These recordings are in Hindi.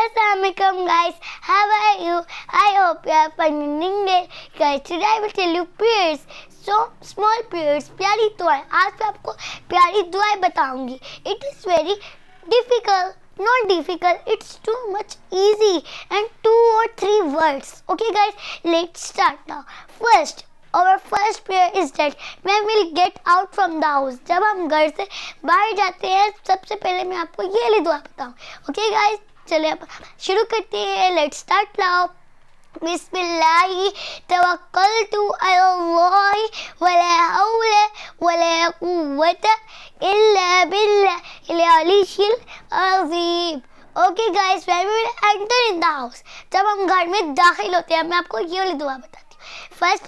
Assalamualaikum guys, how are you? I hope you are fine in English. Guys, today I will tell you prayers. So small prayers, प्यारी दुआएं. आज मैं आपको प्यारी दुआएं बताऊंगी. It is very difficult, not difficult. It's too much easy and 2 or 3 words. Okay guys, let's start now. First, our first prayer is that when we'll get out from the house. जब हम घर से बाहर जाते हैं सबसे पहले मैं आपको ये वाली दुआ बताऊँ. Okay guys, चलिए अब शुरू करते हैं. Let's start now. बिस्मिल्लाहि तवक्कलतु अलल्लाहि वला हौला वला कुव्वता इल्ला बिल्लाहिल अलिय्यिल अज़ीम. Okay guys, when we will enter in the house, जब हम घर में दाखिल होते हैं मैं आपको ये वाली दुआ बताती हूँ. First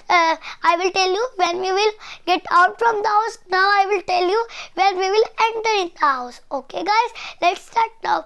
I will tell you when we will get out from the house. Now I will tell you when we will enter in the house. Okay guys, let's start now.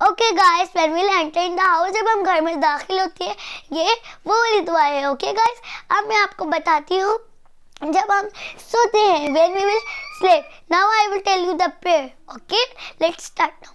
Okay guys, when we enter in the house, जब हम घर में दाखिल होते हैं ये वो वाली दुआ है. Okay guys, अब मैं आपको बताती हूँ जब हम सोते हैं when we will sleep. Now I will tell you the prayer. Okay, let's start now.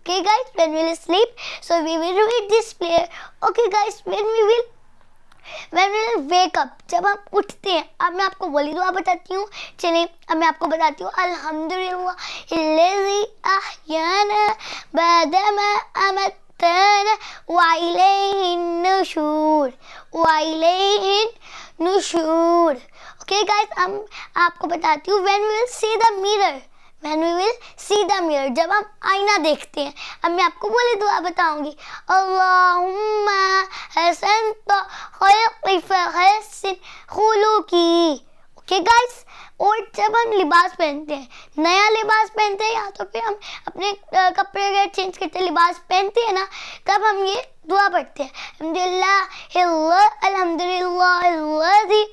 Okay guys, when we will sleep, so we will read this prayer. Okay guys, when we will wake up, जब हम उठते हैं, अब मैं आपको वही दुआ बताती हूँ. चलिए अब मैं आपको बताती हूँ. अल्हम्दुलिल्लाहिल्लज़ी अहयाना बअदमा अमताना व इलैहिन नुशूर व इलैहिन नुशूर. Okay guys, अब आपको बताती हूँ when we will see the mirror. When we will see the mirror, जब हम आईना देखते हैं. अब मैं आपको बोली दुआ बताऊंगी. अल्लाहुम्मा हसनत खल्क़ी फहस्सिन खुलुक़ी. ओके गाइस, और जब हम लिबास पहनते हैं, नया लिबास पहनते हैं या तो फिर हम अपने कपड़े वगैरह चेंज करते हैं, लिबास पहनते हैं ना, तब हम ये दुआ पढ़ते हैं. अल्हम्दुलिल्लाहिल्लज़ी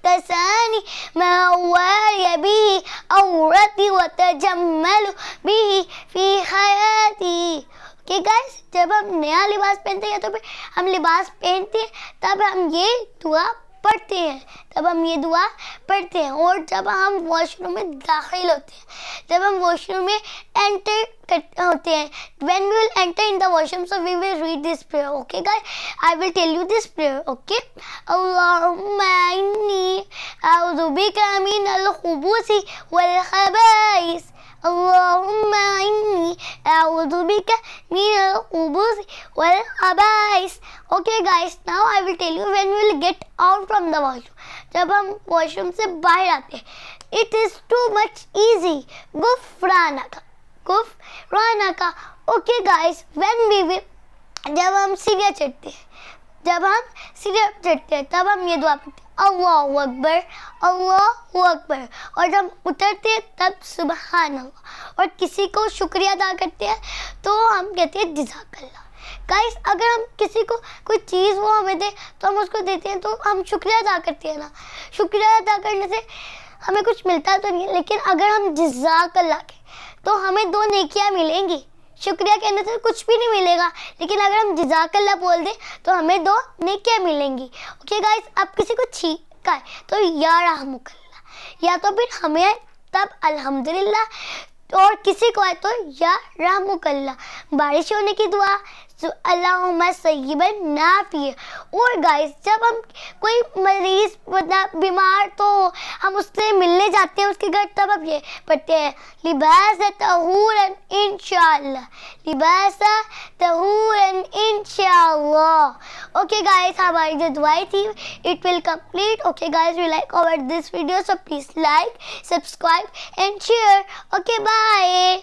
तसानी मवारी बिही औरती व तजम्मलु बिही फी हयाती. ओके गाइस, जब हम नया लिबास पहनते हैं तो फिर हम लिबास पहनते हैं तब हम ये दुआ पढ़ते हैं. और जब हम वॉशरूम में दाखिल होते हैं, जब हम वॉशरूम में एंटर होते हैं, when we will enter in the washroom, so we will read this prayer. Okay guys, I will tell you this prayer. Okay, Allahumma inni a'udhu bika min al-khubuthi wal-khaba'is. Allahumma inni a'udhu bika min al-khubuthi wal-khaba'is. Okay guys, now I will tell you when we will get out from the washroom. जब हम वॉशरूम से बाहर आते हैं, it is too much easy. गुफरानका. Okay guys, when we will, जब हम सीढ़ियाँ चढ़ते हैं तब हम ये दुआ पढ़ते हैं. अल्लाहु अकबर, अल्लाहु अकबर. और जब उतरते हैं तब सुबहान अल्लाह. और किसी को शुक्रिया अदा करते हैं तो हम कहते हैं जज़ाकल्लाह. गाइस, अगर हम किसी को कोई चीज़ वो हमें दे तो हम उसको देते हैं तो हम शुक्रिया अदा करते हैं ना. शुक्रिया अदा करने से हमें कुछ मिलता तो नहीं है, लेकिन अगर हम जज़ाकल्लाह के तो हमें 2 नेकियां मिलेंगी. शुक्रिया कहने से कुछ भी नहीं मिलेगा, लेकिन अगर हम जज़ाकल्लाह बोल दें तो हमें 2 नेकियां मिलेंगी. ओके गाइस, अब किसी को छींका है तो या रहमुकल्लाह, या तो फिर हमें तब अल्हम्दुलिल्लाह, और किसी को है तो या रहमुकल्लाह. बारिश होने की दुआ अल्लाहुम्मा सय्यिबन नाफ़िअ. और गाइस, जब हम कोई मरीज मतलब बीमार तो हम उससे मिलने जाते हैं उसके घर, तब हम ये पढ़ते हैं लिबास तहूरन इंशाअल्लाह, लिबास तहूरन इंशाअल्लाह. ओके गाइस, हमारी जो दुआएं थी it will complete. Okay guys, we like our this video, so please like, subscribe and share. Okay bye.